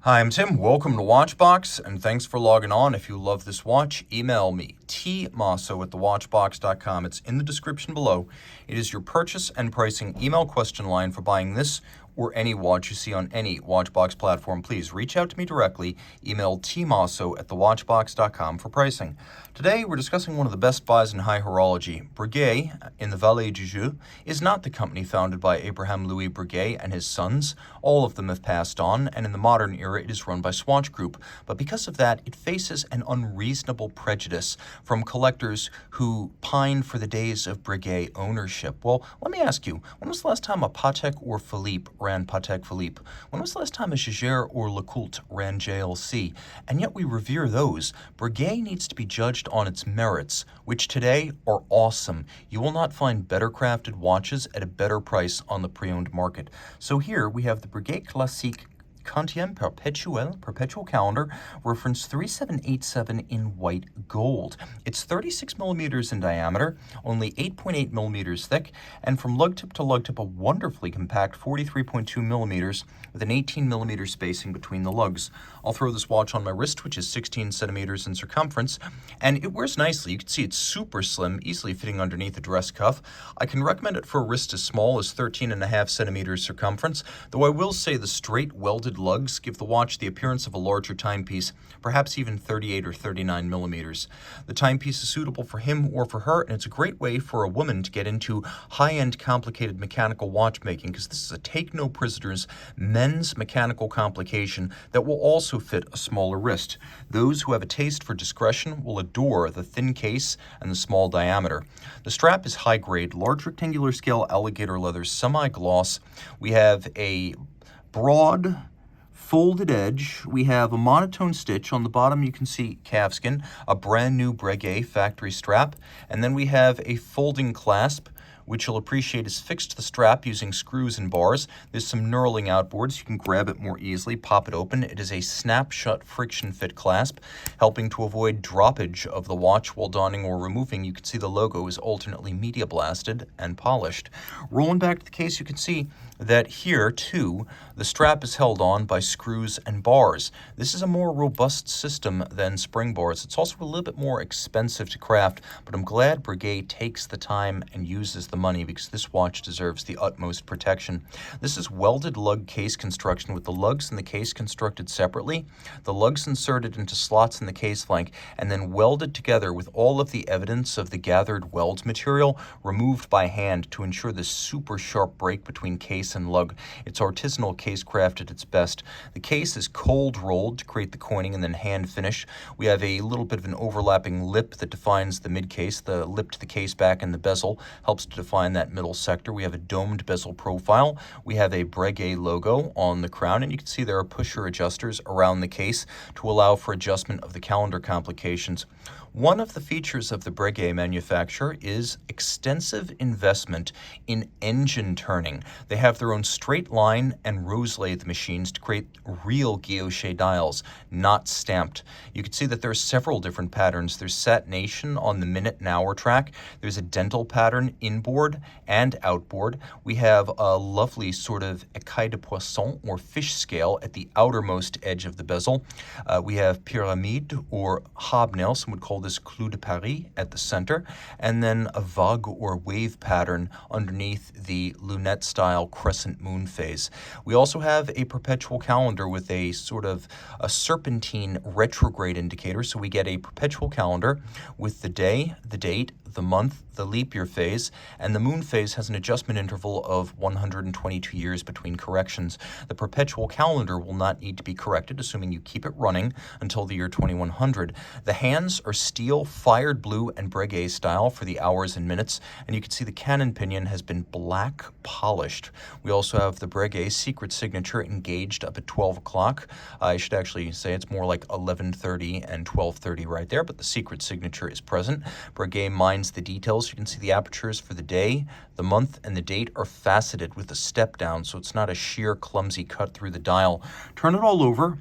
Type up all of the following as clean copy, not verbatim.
Hi, I'm Tim. Welcome to Watchbox, and thanks for logging on. If you love this watch, email me, tmosso@thewatchbox.com. It's in the description below. It is your purchase and pricing email question line for buying this or any watch you see on any Watchbox platform. Please reach out to me directly. Email tmosso@thewatchbox.com for pricing. Today, we're discussing one of the best buys in high horology. Breguet, in the Vallée du Joux, is not the company founded by Abraham Louis Breguet and his sons. All of them have passed on, and in the modern era, it is run by Swatch Group. But because of that, it faces an unreasonable prejudice from collectors who pine for the days of Breguet ownership. Well, let me ask you, when was the last time a Patek or Philippe ran Patek Philippe? When was the last time a Jaeger or Lecoultre ran JLC? And yet we revere those. Breguet needs to be judged on its merits, which today are awesome. You will not find better crafted watches at a better price on the pre-owned market. So here we have the Breguet Classique Perpetual Calendar, reference 3787 in white gold. It's 36 millimeters in diameter, only 8.8 millimeters thick, and from lug tip to lug tip, a wonderfully compact 43.2 millimeters with an 18 millimeter spacing between the lugs. I'll throw this watch on my wrist, which is 16 centimeters in circumference, and it wears nicely. You can see it's super slim, easily fitting underneath a dress cuff. I can recommend it for a wrist as small as 13.5 centimeters circumference, though I will say the straight welded lugs give the watch the appearance of a larger timepiece, perhaps even 38 or 39 millimeters. The timepiece is suitable for him or for her, and it's a great way for a woman to get into high-end complicated mechanical watchmaking, because this is a take-no-prisoners men's mechanical complication that will also fit a smaller wrist. Those who have a taste for discretion will adore the thin case and the small diameter. The strap is high-grade, large rectangular scale alligator leather semi-gloss. We have a broad folded edge. We have a monotone stitch. On the bottom you can see calfskin, a brand new Breguet factory strap, and then we have a folding clasp, which you'll appreciate is fixed to the strap using screws and bars. There's some knurling outboards. You can grab it more easily, pop it open. It is a snap-shut friction fit clasp, helping to avoid droppage of the watch while donning or removing. You can see the logo is alternately media blasted and polished. Rolling back to the case, you can see that here, too, the strap is held on by screws and bars. This is a more robust system than spring bars. It's also a little bit more expensive to craft, but I'm glad Breguet takes the time and uses the money, because this watch deserves the utmost protection. This is welded lug case construction with the lugs and the case constructed separately, the lugs inserted into slots in the case flank, and then welded together with all of the evidence of the gathered weld material removed by hand to ensure this super sharp break between case and lug. It's artisanal case craft at its best. The case is cold rolled to create the coining and then hand finish. We have a little bit of an overlapping lip that defines the mid case. The lip to the case back and the bezel helps to define that middle sector. We have a domed bezel profile. We have a Breguet logo on the crown, and you can see there are pusher adjusters around the case to allow for adjustment of the calendar complications. One of the features of the Breguet manufacturer is extensive investment in engine turning. They have their own straight line and rose lathe machines to create real guilloche dials, not stamped. You can see that there are several different patterns. There's satination on the minute and hour track. There's a dental pattern inboard and outboard. We have a lovely sort of écaille de poisson or fish scale at the outermost edge of the bezel. We have pyramide or hobnail, some would call this clou de Paris, at the center, and then a vague or wave pattern underneath the lunette style crescent moon phase. We also have a perpetual calendar with a sort of a serpentine retrograde indicator. So we get a perpetual calendar with the day, the date, the month, the leap year phase, and the moon phase has an adjustment interval of 122 years between corrections. The perpetual calendar will not need to be corrected, assuming you keep it running until the year 2100. The hands are steel, fired blue, and Breguet style for the hours and minutes, and you can see the cannon pinion has been black polished. We also have the Breguet secret signature engaged up at 12 o'clock. I should actually say it's more like 11:30 and 12:30 right there, but the secret signature is present. Breguet mines the details. You can see the apertures for the day, the month, and the date are faceted with a step down, so it's not a sheer, clumsy cut through the dial. Turn it all over.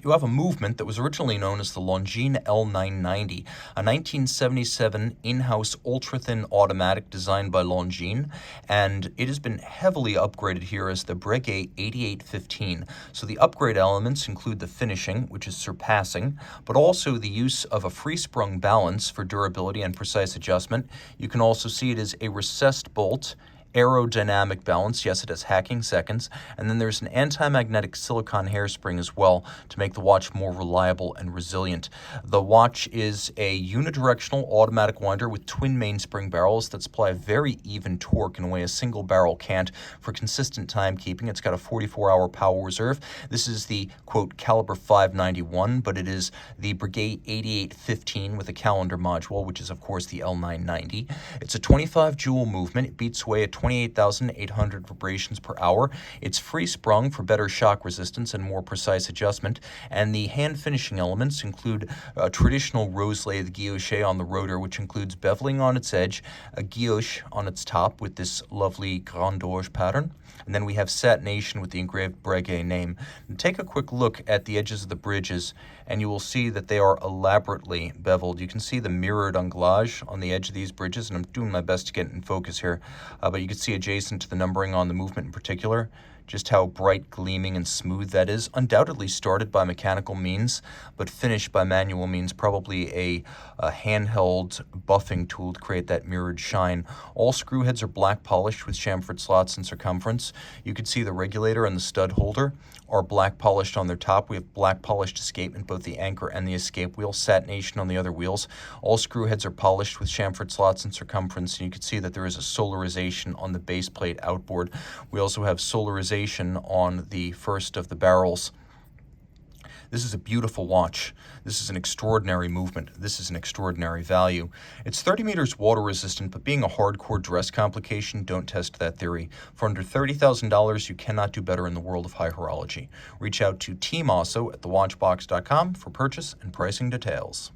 You have a movement that was originally known as the Longines L990, a 1977 in-house ultra-thin automatic designed by Longines, and it has been heavily upgraded here as the Breguet 8815. So the upgrade elements include the finishing, which is surpassing, but also the use of a free-sprung balance for durability and precise adjustment. You can also see it as a recessed bolt, aerodynamic balance, yes, it has hacking seconds, and then there's an anti-magnetic silicone hairspring as well to make the watch more reliable and resilient. The watch is a unidirectional automatic winder with twin mainspring barrels that supply a very even torque in a way a single barrel can't for consistent timekeeping. It's got a 44-hour power reserve. This is the, quote, caliber 591, but it is the Breguet 8815 with a calendar module, which is, of course, the L990. It's a 25 joule movement. It beats away at 28,800 vibrations per hour. It's free sprung for better shock resistance and more precise adjustment. And the hand finishing elements include a traditional rose lathe guilloche on the rotor, which includes beveling on its edge, a guilloche on its top with this lovely Grand Orge pattern. And then we have satination with the engraved Breguet name. And take a quick look at the edges of the bridges, and you will see that they are elaborately beveled. You can see the mirrored anglage on the edge of these bridges, and I'm doing my best to get it in focus here. But you can see adjacent to the numbering on the movement in particular, just how bright, gleaming, and smooth that is. Undoubtedly started by mechanical means, but finished by manual means, probably a handheld buffing tool to create that mirrored shine. All screw heads are black polished with chamfered slots in circumference. You can see the regulator and the stud holder are black polished on their top. We have black polished escapement, both the anchor and the escape wheel, satination on the other wheels. All screw heads are polished with chamfered slots in circumference, and you can see that there is a solarization on the base plate outboard. We also have solarization on the first of the barrels. This is a beautiful watch. This is an extraordinary movement. This is an extraordinary value. It's 30 meters water resistant, but being a hardcore dress complication, don't test that theory. For under $30,000, you cannot do better in the world of high horology. Reach out to Team Mosso at thewatchbox.com for purchase and pricing details.